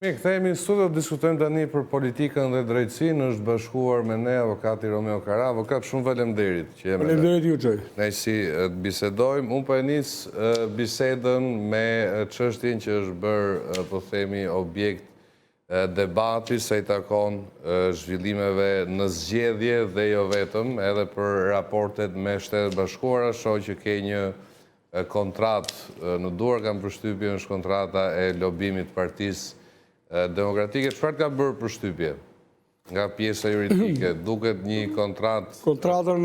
Kthehemi në studio, diskutojmë tani për politikën dhe drejtësinë. Është bashkuar me ne avokati Romeo Kara. Avokat, shumë faleminderit që jemi. Faleminderit ju, Gjoj. Ne si të bisedojmë. Unë po e nis bisedën me çështjen që është bërë, po themi, objekt debati sa i takon zhvillimeve në zgjedhje dhe jo vetëm, edhe për raportet me Shtetet Bashkuara. Shoh që ke një kontratë në duar, kam përshtypjen është kontrata e lobimit Partisë Demokratike. Çfarë ka bërë përshtypje nga pjesa juridike? Duket një kontratë. Kontratën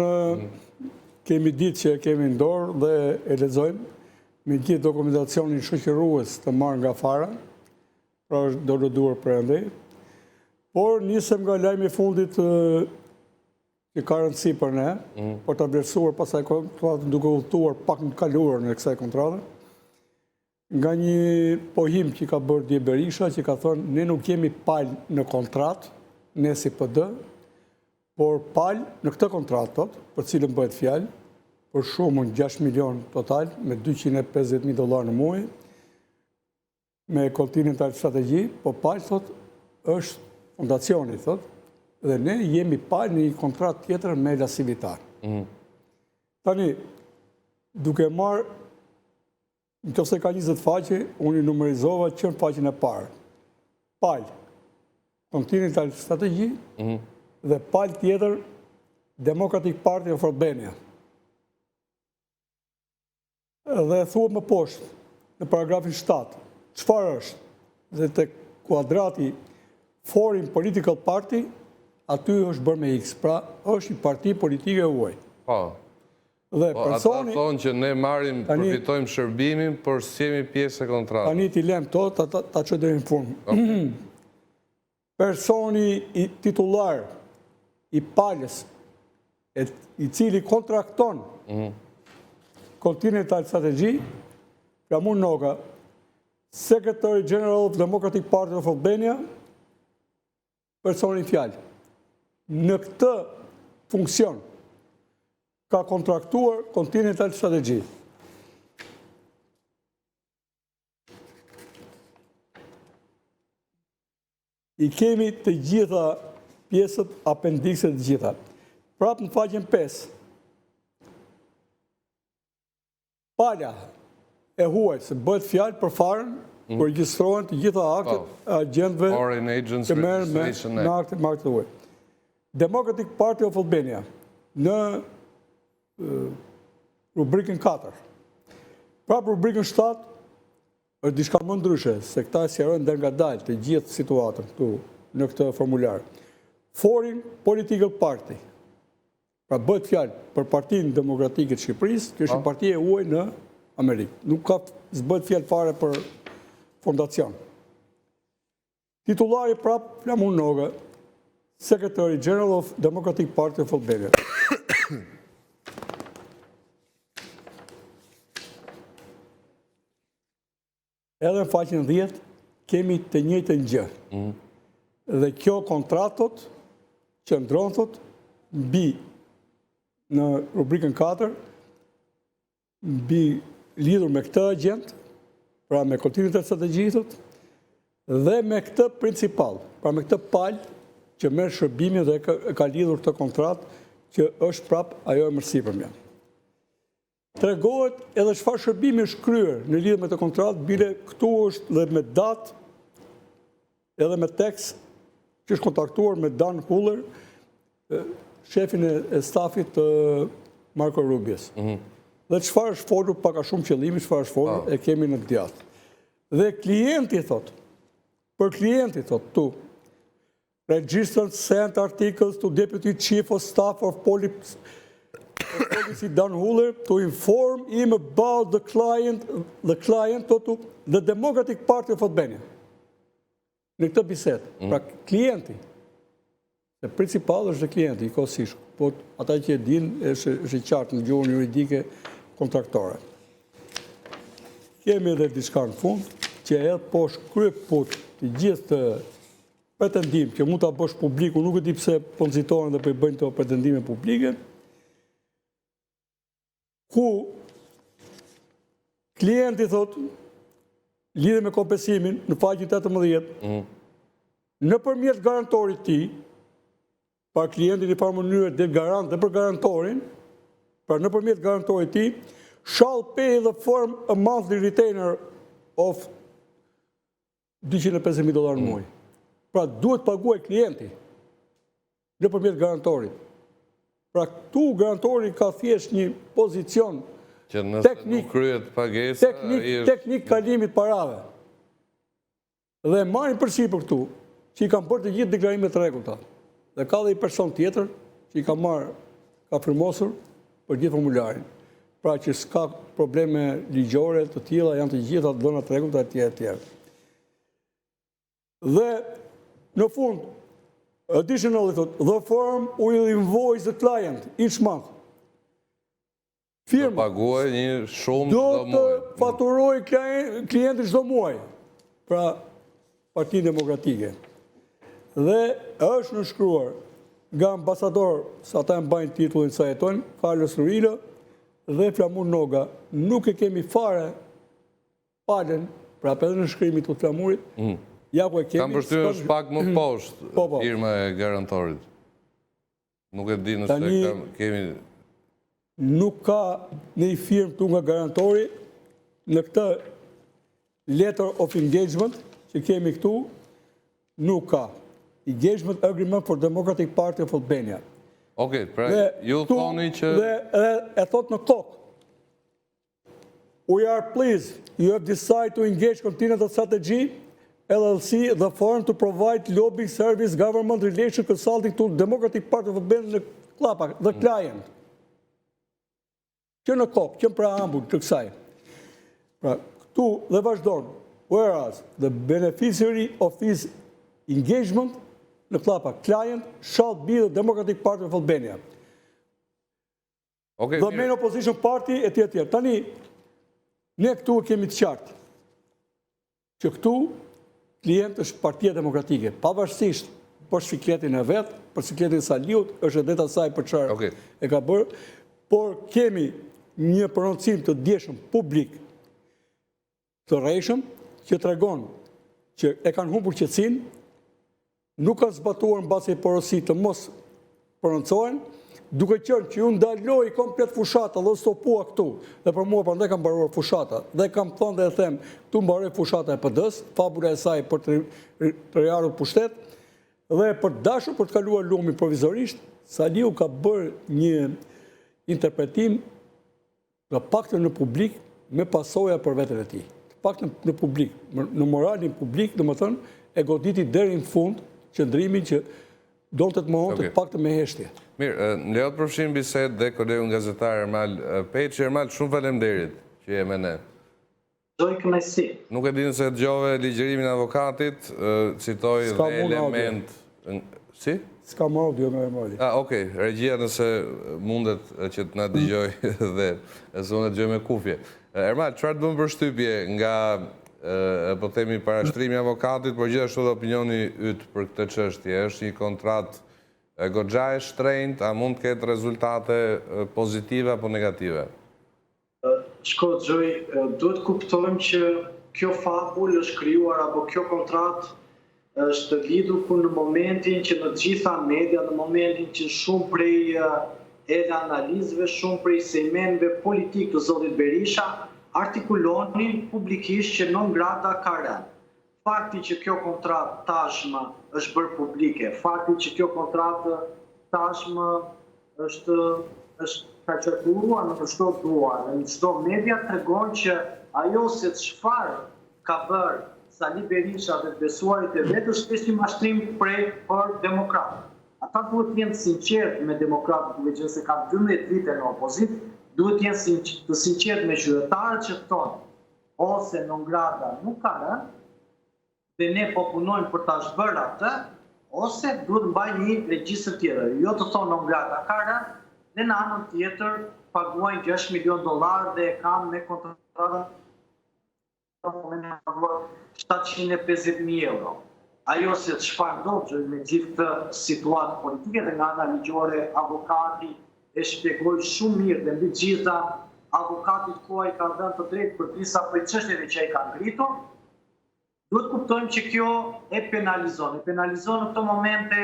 kemi ditë që kemi në dorë dhe e lexojmë me gjithë dokumentacionin shoqërues të marrë nga fara, pra është dorëduar prandaj. Por nisem nga lajmi i fundit që ka rëndësi për ne, por ta vlerësuar pasaj kontratën duke udhëtuar pak në kaluarën e kësaj kontrate. Nga një pohim që ka bërë Dje Berisha, që ka thënë, ne nuk kemi palë në kontratë, ne si PD, por palë në këtë kontratë, për cilën bëhet fjalë, për shumën 6 milion total, me $250.000 në muaj, me Continental Strategy, po palë, thot, është fondacioni, thot, dhe ne jemi palë në një kontratë tjetër me La Civitar. Tani, duke marë, në që se ka 20 faqe, unë i numerizova që në faqen e parë. Palë, Continental Strategy, dhe palë tjetër, Democratic Party of Albania. Dhe thua më poshtë, në paragrafin 7, çfarë është? Dhe të kuadrati Foreign Political Party, aty është bërë me X, pra është një parti politike e huaj. Dhe personi... Ata thonë që ne marrim, përfitojmë shërbimin, por s'jemi pjesë e kontratës. Tani t'i lem to, ta që dhe në fund. Personi i titular i palës, i cili kontrakton Continental Strategy, Ramon Noga, Secretary General of Democratic Party of Albania, personi fjalë. Në këtë funksion, ka kontraktuar Continental Strategy. I kemi të gjitha pjesët, apendikset të gjitha. Prapë në faqen 5. Pala e huaj, se bëhet fjalë për farën, kur regjistrohen të gjitha aktet agjentëve që merren me aktet të huaj. Democratic Party of Albania, në rubrikën 4. Pra rubrikën 7 është diçka më ndryshe, se këta sqarojnë ndër nga dalë të gjithë situatën këtu në këtë formular. Foreign Political Party. Pra bëhet fjalë për Partinë Demokratike të Shqipërisë, që është partia e huaj në Amerikë. Nuk ka s'bëhet fjalë fare për fondacion. Titullari prap Ramon Noga, Secretary General of Democratic Party of Albania. Edhe në faqen 10, kemi të njëjtën gjë. Dhe kjo kontratot, që ndronë mbi në rubrikën 4, mbi lidhur me këtë agent, pra me Continental Strategy, dhe me këtë principal, pra me këtë palë që merr shërbimin dhe ka lidhur këtë kontratë, që është prap ajo e mërsipërmja. Tregohet edhe çfarë shërbimi është kryer në lidhje me të kontratë, bile këtu është dhe me datë, edhe me tekst, që është kontaktuar me Dan Huller, shefin e stafit të Marco Rubios. Dhe çfarë është folur, paka shumë qëllimi, çfarë është folur, e kemi në djathtë. Dhe klienti thot, për klienti thot, tu, registered sent articles to Deputy Chief of Staff of Policy Dan Huller to inform him about the client to the Democratic Party of Albania. Në këtë bisedë, pra klienti, se principal është dhe klienti, i kosishë, po ata që e din, është i qartë në gjuhën juridike kontraktore. Kemi edhe diçka në fund, që edhe po shkryp po të gjithë të pretendim, që mund të bësh publiku, nuk e di pse po nxitohen dhe po i bëjnë të pretendime publike, ku klienti thot, lidhe me kompensimin në faqen 18, nëpërmjet garantorit ti, pa klientin i parë mënyrë dhe garant dhe për garantorin, pra nëpërmjet garantorit ti, shall pay the firm a monthly retainer of $250,000 në muaj. Pra duhet paguaj klienti nëpërmjet garantorit. Pra këtu garantori ka thjesht një pozicion që nëse nuk kryet pagesa, teknik kalimit parave. Dhe marrin përsi për këtu, që i kam bërë të gjithë deklarimet të rregullta. Dhe ka dhe i person tjetër që i ka marrë, ka firmosur për gjithë formularin. Pra që s'ka probleme ligjore të tilla, janë të gjitha dhëna të rregullta etj. Dhe në fund, additionally thot, the firm will invoice the client each month. Firma do paguaj një shumë do çdo të muaj. faturoj klientin çdo muaj. Pra Partinë Demokratike. Dhe është nënshkruar nga ambasador, sa ata mbajnë titullin sa jetojnë, Carlos Ruilo dhe Flamur Noga. Nuk e kemi fare palen, pra për edhe në shkrimi të Flamurit, ja ku e kemi... Kam përshtypjen është pak më poshtë firma e garantorit. Nuk e di nëse kemi... Nuk ka një firmë tu nga garantori në këtë letter of engagement që kemi këtu, nuk ka. Engagement Agreement for Democratic Party of Albania. Okej, pra ju thoni që... Dhe e thot në kokë. We are pleased you have decided to engage Continental Strategy LLC, the firm to provide lobbying service, government relation consulting to Democratic Party of Albania, the client. Që në kokë, që në preambul të kësaj. Pra, këtu dhe vazhdojnë, whereas the beneficiary of his engagement, në klapa, client shall be the Democratic Party of Albania. The main opposition party, etj. Tani, ne këtu kemi të qartë, që këtu klient është Partia Demokratike, pavarësisht për sikletin e vetë, për sikletin e Saliut, është edhe të saj për çfarë e ka bërë, por kemi një prononcim të djeshëm publik të rreshëm që tregon që e kanë humbur qetësinë, nuk kanë zbatuar mbasi porosi të mos prononcohen, duke qenë që ju ndaloi komplet fushata dhe stopua këtu. Dhe për mua prandaj kam mbaruar fushata dhe kam thënë dhe e them, tu mbaroi fushata e PD-s, fabula e saj për të riarur pushtet dhe për dashur për të kaluar lumin provizorisht, Saliu ka bërë një interpretim nga paktën në publik me pasoja për veten e tij. Paktën në publik, në moralin publik, domethënë e goditi deri në fund qëndrimin që donte të mohonte të paktën me heshtje. Mirë, më lejo të përfshijmë bisedë dhe kolegun gazetar Ermal Peçi. Ermal, shumë faleminderit që je me ne. Doj kënaqësi. Nuk e di nëse dëgjove ligjërimin e avokatit, citoi dhe element. Si? S'ka më audio nga Ermali. Okej, regjia nëse mundet që të na dëgjoj dhe nëse unë dëgjoj me kufje. Ermal, çfarë të bën përshtypje nga po themi parashtrimi i avokatit, por gjithashtu dhe opinioni yt për këtë çështje? Është një kontratë goxha e shtrenjtë, a mund të ketë rezultate pozitive apo negative? Shko, Gjoj, duhet kuptojmë që kjo fabull është krijuar apo kjo kontratë është lidhur ku në momentin që në gjitha media, në momentin që shumë prej edhe analizëve, shumë prej segmenteve politikë të zotit Berisha, artikulonin publikisht që non grata ka rënë. Fakti që kjo kontratë tashmë është bërë publike, fakti që kjo kontratë tashmë është ka qërturuar në çdo duar, në çdo media tregon që ajo se çfarë ka bërë Sali Berisha dhe besuarit e vetë është një mashtrim për demokratë. Ata duhet të jenë sinqert me demokratët, duke qenë se ka 12 vite në opozit, duhet të jenë të sinqert me qytetarët që thonë ose non grata nuk ka rënë, dhe ne po punojmë për ta zbërë atë, ose duhet mbaj një regjistër tjetër. Jo të thonë non grata ka rënë, dhe në anën tjetër paguajnë $6 milion dhe e kam me kontratën 750.000 euro. Ajo se çfarë ndodh me gjithë këtë situatë politike dhe nga ana ligjore, avokati e shpjegoi shumë mirë dhe mbi gjitha avokatit koha i ka dhënë të drejtë për disa prej çështjeve që ai ka ngritur, Duhet kuptojmë që kjo e penalizon në këto momente,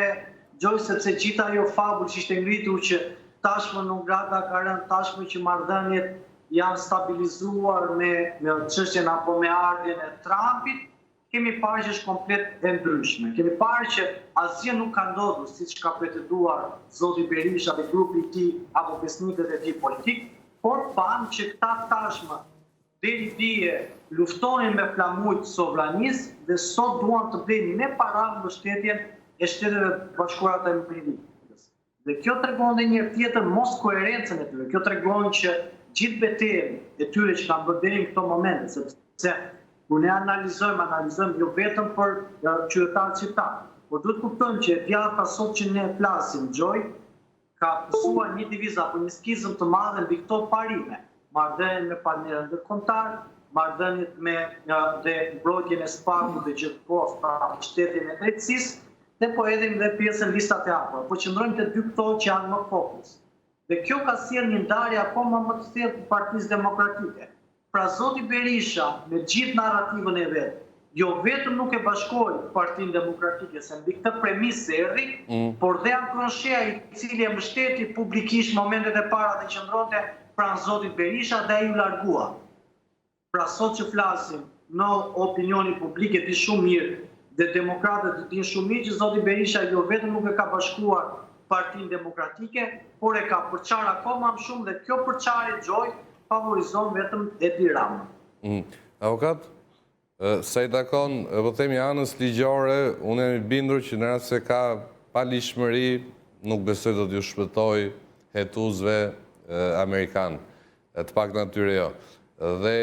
Gjoj, sepse gjitha ajo fabull që ishte ngritur që tashmë nuk grada ka rënë, tashmë që marrëdhëniet janë stabilizuar me çështjen apo me ardhjen e Trumpit, kemi parë që është komplet e ndryshme. Kemi parë që asgjë nuk ka ndodhur siç ka pretenduar zoti Berisha dhe grupi i tij apo besnikët e tij politik, por pamë që këta tashmë deri dje luftonin me flamujt sovranisë dhe sot duan të blejnë me para mbështetjen e Shteteve Bashkuara të Amerikës. Dhe kjo tregon edhe një tjetër mos koherencën e tyre. Kjo tregon që gjithë betejën e tyre që kanë bërë deri në këto momente, sepse kur ne analizojmë jo vetëm për qytetarët shqiptar, por duhet kuptojmë që djata sot që ne flasim, Gjoj, ka pësuar një divizë apo një skizëm të madhe mbi këto parime. Marrëdhënien me partnerën ndërkombëtar, marrëdhëniet me dhe mbrojtjen e SPAK-ut dhe gjithposhtë pra shtetin e drejtësisë, dhe po edhim dhe pjesën listat e hapura. Po qëndrojmë të dy këto që janë më fokus. Dhe kjo ka sjellë një ndarje akoma më të thellë të Partisë Demokratike. Pra zoti Berisha me gjithë narrativën e vet, jo vetëm nuk e bashkoi Partinë Demokratike se mbi këtë premisë erdhi, por dhe Ankronsheja i cili e mbështeti publikisht momentet e para dhe qëndronte pranë zotit Berisha dhe ai u largua. Pra sot që flasim në opinioni publik e di shumë mirë dhe demokratët dinë shumë mirë që zoti Berisha jo vetëm nuk e ka bashkuar Partinë Demokratike, por e ka përçar akoma më shumë dhe kjo përçarje Gjoj favorizon vetëm Edi Rama. Avokat, sa i takon, po themi anës ligjore, unë jam i bindur që në rast se ka palishmëri, nuk besoj do t'ju shpëtoj hetuesve amerikan, të pak natyre jo. Dhe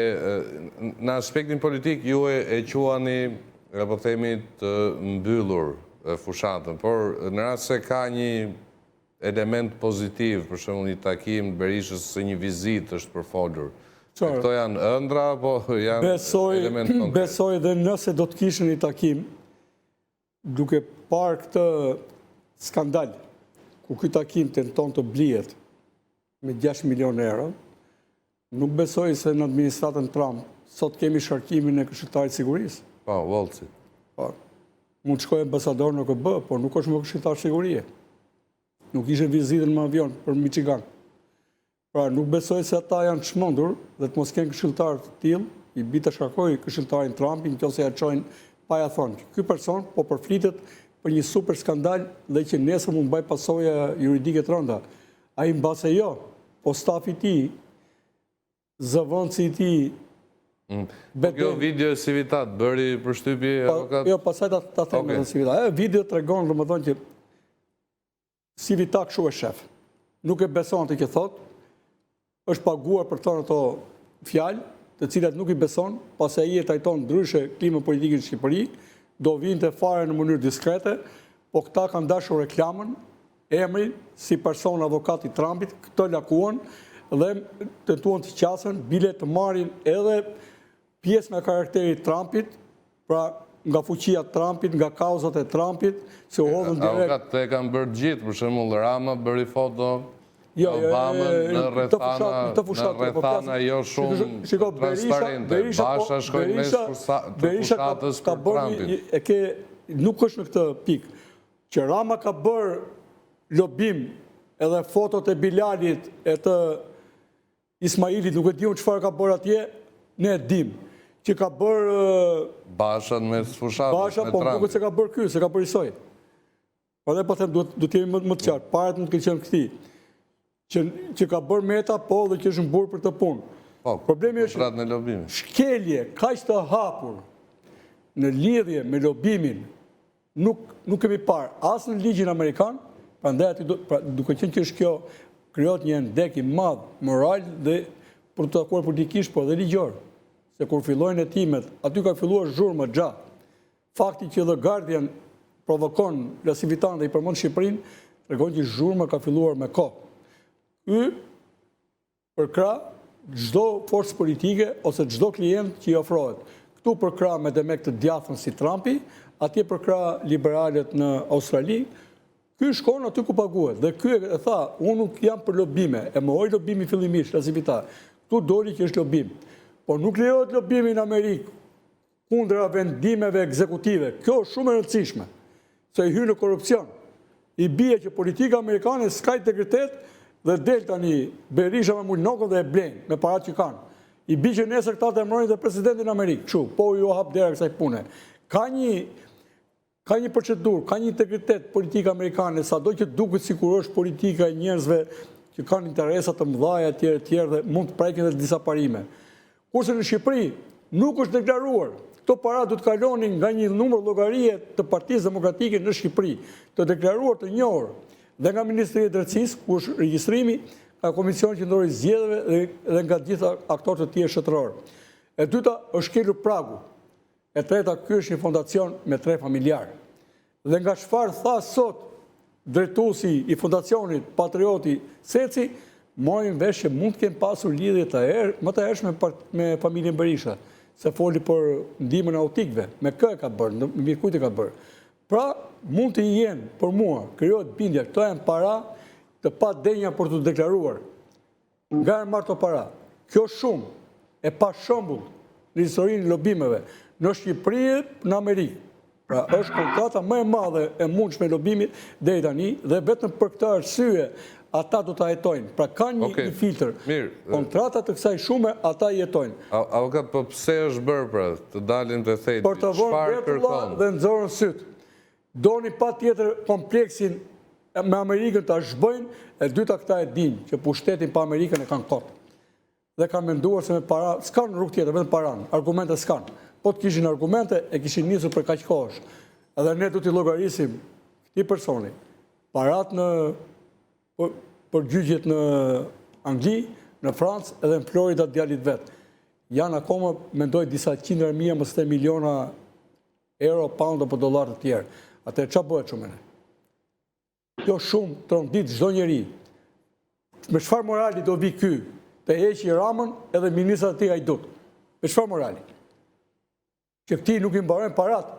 në aspektin politik ju e quani, po themi, të mbyllur fushatën, por në rast se ka një element pozitiv, për shembull një takim Berishës se një vizitë është përfolur. Këto janë ëndra, po janë element konkret. Besoj dhe nëse do të kishën një takim, duke parë këtë skandal, ku ky takim tenton të blihet me 6 milion euro, nuk besoj se në administratën Trump sot kemi sharkimin e këshilltarit sigurisë. Po, Wolci. Po, mund të shkojë ambasador në KB, por nuk është më këshilltar sigurie. Nuk ishe vizitën me avion për Michigan. Pra, nuk besoj se ata janë çmendur dhe të mos kenë këshilltar të tillë, i bi të shkarkojë këshilltarin Trumpin, nëse ja çojnë pa ja thonë. Ky person po përflitet për një super skandal dhe që nesër mund mbaj pasoja juridike të rënda. Ai mbase jo, po stafi i tij, zëvendësi i tij. Kjo video e civitat bëri përshtypje avokat? Jo, pastaj ta them me civitat. Video tregon domethënë që civitat kështu e shef. Nuk e beson atë që thot, është paguar për të thënë ato fjalë, të cilat nuk i beson, pasi ai e trajton ndryshe klimën politike në Shqipëri, do vinte fare në mënyrë diskrete, po këta kanë dashur reklamën, emrin si person avokat i Trumpit, këtë lakuan dhe tentuan të qasen, bile të marrin edhe pjesë nga karakteri Trumpit, pra nga fuqia Trumpit, nga kauzat e Trumpit, se u hodhën direkt. Avokat të e kanë bërë gjithë, për shembull Rama bëri foto Obamën në rrethana jo shumë transparente. Basha shkoi mes të fushatës për Trumpin. Nuk është në këtë pikë, që Rama ka bërë lobim edhe fotot e Bilalit e të Ismailit, nuk e diun çfarë ka bërë atje, ne e dim. Që ka bërë Basha me fushatës me Basha, po nuk se ka bërë ky, se ka bërë Isoj. Po dhe po them, do të jemi më të qartë, parat nuk të qenë këti. Që ka bërë Meta, po dhe që është mburë për të punë. Problemi është shkelje, kaq të hapur në lidhje me lobimin, nuk kemi parë asë në ligjin Amerikan, prandaj duke qenë që është kjo, krijohet një ndek i madh moral dhe për të takuar politikisht, po dhe ligjor. Se kur fillojnë hetimet, aty ka filluar zhurmë gjatë. Fakti që The Guardian provokon lasivitan dhe i përmend Shqipërinë, tregon që zhurma ka filluar me kohë. Ky përkrah çdo forcë politike ose çdo klient që i ofrohet. Këtu përkrah me demek të djathën si Trumpi, atje përkrah liberalet në Australi. Ky shkon aty ku paguhet. Dhe ky e tha, unë nuk jam për lobime, e mohoi lobimi fillimisht lasivitar. Këtu doli që është lobim. Por nuk lejohet lobimi në Amerikë, kundra vendimeve ekzekutive. Kjo është shumë e rëndësishme, se i hyn në korrupsion. I bie që politika amerikane s'ka integritet dhe del tani Berisha me Mulnokën dhe e blen me parat që kanë. I bie që nesër këta të emërojnë dhe presidentin Amerikë, kështu, po ju hap dera kësaj pune. Ka një procedurë, ka një integritet politika amerikane, sado që duket sikur është politika e njerëzve që kanë interesa të mëdha etj dhe mund të prekin dhe disa parime. Kurse në Shqipëri nuk është deklaruar. Këto para do të kalonin nga një numër llogarie të Partisë Demokratike në Shqipëri, të deklaruar të njohur dhe nga Ministria e Drejtësisë, ku është regjistrimi, nga Komisioni Qendror i Zgjedhjeve dhe nga gjitha aktorët e tjerë shtetëror. E dyta është kelur pragu. E treta, ky është një fondacion me 3 familjar. Dhe nga çfarë tha sot drejtuesi i fondacionit Patrioti Seci, mojnë vesh që mund të kemë pasur lidhje më të hershme me familjen Berisha, se foli për ndihmën e autikëve, me kë e ka bërë, në mirë kujt e ka bërë. Pra, mund të jenë për mua, krijohet bindja, këto janë para të pa denja për të deklaruar. Nga e marrë të para. Kjo shumë e pa shembull në historinë e lobimeve në Shqipëri, në Amerikë. Pra, është kontrata më e madhe e mundshme e lobimit deri tani dhe vetëm për këtë arsye ata do ta jetojnë. Pra kanë një filtr. Kontrata të kësaj shumë ata jetojnë. Avokat, po pse është bërë pra të dalin të thejtë? Për të vënë vetulla dhe nxorën syt. Doni patjetër kompleksin me Amerikën ta zhbojnë, e dyta këta e dinë që pushtetin pa Amerikën e kanë kot. Dhe kanë menduar se me para s'kan rrugë tjetër, vetëm paran, argumente s'kan. Po të kishin argumente, e kishin nisur për kaq kohësh. Edhe ne do t'i llogarisim këtij personi parat në përgjigjet në Angli, në Francë edhe në Florida djalit vet. Janë akoma, mendoj, disa qindra mijë, mos të miliona euro, pound apo dollar të tjerë. Atë çfarë bëhet shumë ne? Kjo shumë trondit çdo njeri. Me çfarë morali do vi ky të heqë Ramën edhe ministrat e tij Hajdut? Me çfarë morali? Që këti nuk i mbarojnë parat.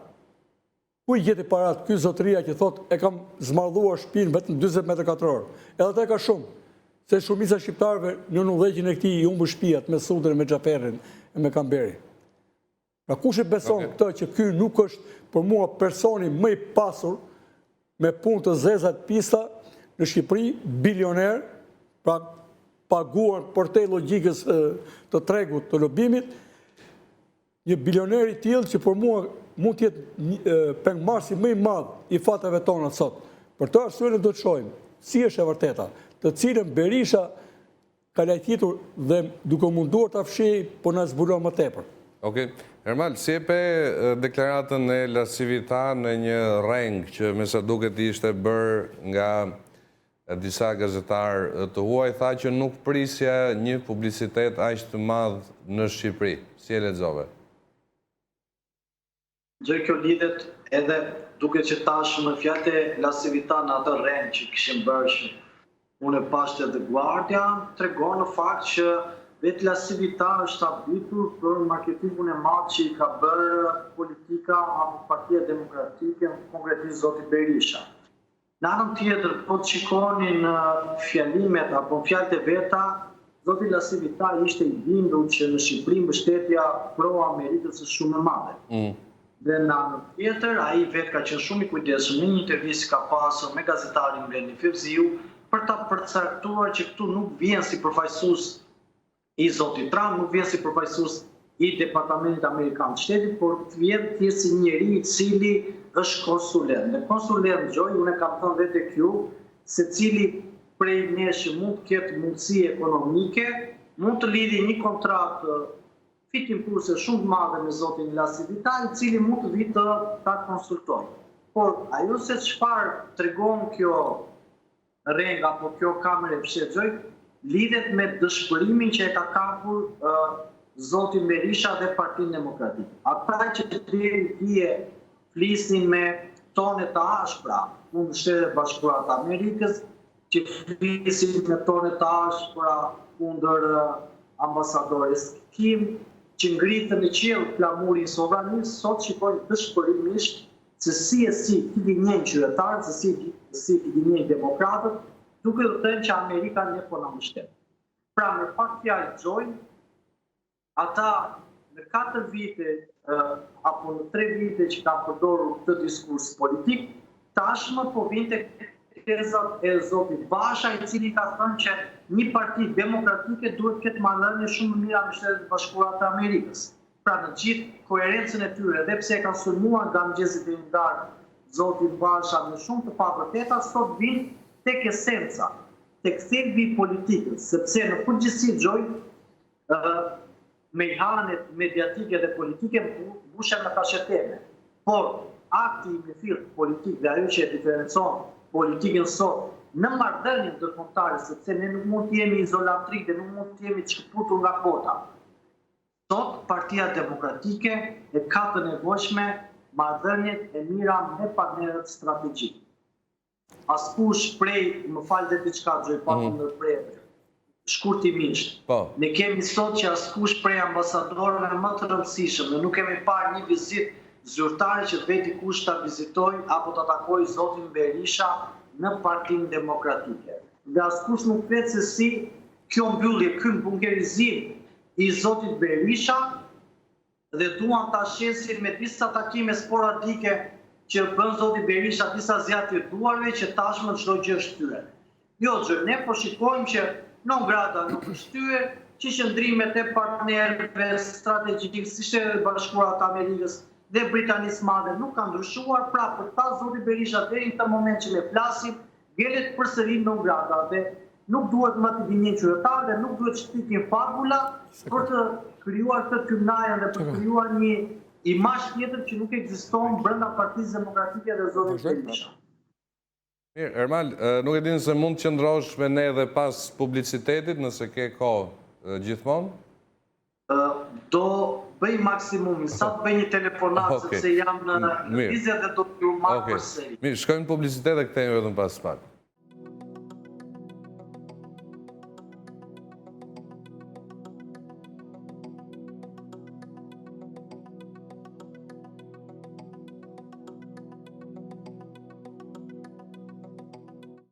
Ku i gjeti parat? Ky zotëria që thot e kam zmardhuar shtëpinë vetëm 40 metra katror. Edhe ata ka shumë. Se shumica shqiptarëve në udhëheqjen e këtij i humbën shtëpiat me Sudën, me Xhaferin e me Kamberin. Pra kush e beson këtë që ky nuk është për mua personi më i pasur me punë të zeza të pista në Shqipëri, bilioner, pra paguar për te logjikës të tregut të lobimit, një bilioner i tillë që për mua mund të jetë pengmarrësi më i madh i fateve tona sot. Për të arsye ne do të shohim si është e vërteta, të cilën Berisha ka lajtitur dhe duke munduar ta fshijë, po na zbulon më tepër. Okej. Ermal, si e pe deklaratën e La Civita në një reng që me sa duket ishte bërë nga disa gazetarë të huaj, tha që nuk prisja një publicitet aq të madh në Shqipëri. Si e lexove? Gjë kjo lidhet edhe duke që tash në fjalët e La Civita në atë rend që kishin bërë që unë e pashte The Guardian, tregon në fakt që vetë La Civita është habitur për marketingun e madh që i ka bërë politika apo Partia Demokratike, konkretisht zoti Berisha. Në anën tjetër, po të shikoni në fjalimet apo fjalët e veta, zoti La Civita ishte i bindur që në Shqipëri mbështetja pro-Amerikës është shumë e madhe. Dhe në anën tjetër, ai vetë ka qenë shumë i kujdesshëm në një intervistë ka pasur me gazetarin Blendi Fevziu për ta përcaktuar që këtu nuk vjen si përfaqësues i zotit Trump, nuk vjen si përfaqësues i Departamentit Amerikan të Shtetit, por vjen thjesht si njeri i cili është konsulent. Dhe konsulent Gjoj, unë e kam thënë vetë kjo, se cili prej nesh mund të ketë mundësi ekonomike, mund të lidhë një kontratë fitim kurse shumë madhe me zotin La Civita, i cili mund të vitë ta konsultoj. Por ajo se çfarë tregon kjo reng apo kjo kamerë e fshehgjoj, lidhet me dëshpërimin që e ka kapur zoti Berisha dhe Partinë Demokratike. Ata që deri dje flisin me tone të ashpra, mund Shtetet Bashkuara të Amerikës, që flisin me tone të ashpra kundër ambasadores Kim, që ngritën në qiell flamurin sovranist, sot shikojnë dëshpërimisht se si ti gënjen qytetarët, se si ti gënjen demokratët, duke të thënë që Amerika ne po na mbështet. Pra me pak fjalë Gjoj, ata në 4 vite apo në 3 vite që kam përdorur këtë diskurs politik, tashmë po vinte tezat e zotit Basha, i cili ka thënë që një parti demokratike duhet këtë marrëdhënie shumë më mira me Shtetet Bashkuara të Amerikës. Pra në gjithë koherencën e tyre, edhe pse e kanë sulmuar nga mëngjesit e ndarë zotin Basha me shumë të pavërteta, sot vinë tek esenca, tek thelbi i politikës, sepse në përgjithësi Gjoj, mejhanet mediatike dhe politike mbushen në kasheteme. Por akti i mefillt politik dhe ajo që e diferencon politikën sot në marrëdhënien ndërkombëtare, sepse ne nuk mund të jemi izolatrik dhe nuk mund të jemi të shkëputur nga bota. Sot Partia Demokratike e ka të nevojshme marrëdhëniet e mira me partnerët strategjik. Askush prej, më falë dhe diçka Gjoj, pa të ndërprerje, shkurtimisht. Ne kemi sot që askush prej ambasadorëve më të rëndësishëm, ne nuk kemi parë një vizitë zyrtare që veti kush ta vizitoj apo ta takoj zotin Berisha në Partinë Demokratike. Dhe askush nuk vet se si kjo mbyllje, ky bunkerizim i zotit Berisha dhe duan ta shesin me disa takime sporadike që bën zoti Berisha disa zjatje duarve që tashmë çdo gjë shtyhet. Jo, ne po shikojmë që non grata nuk shtyhet, që qëndrimet e partnerëve strategjik si Shtetet Bashkuara të Amerikës dhe Britanisë Madhe nuk kanë ndryshuar, pra për ta zoti Berisha deri në këtë moment që ne flasim, gjelet përsëri non grata dhe nuk duhet më të gënjen qytetarë dhe nuk duhet shtikin fabula për të krijuar këtë kymnajën dhe për të krijuar një imazh tjetër që nuk ekziston brenda Partisë Demokratike dhe zotit Berisha. Mirë, Ermal, nuk e di nëse mund të qëndrosh me ne edhe pas publicitetit, nëse ke kohë gjithmonë? Do bëj maksimumi, sa të bëj një telefonat, sepse jam në vizja dhe do t'ju marrë përsëri. Mirë, shkojmë publicitet dhe kthehemi vetëm pas pak.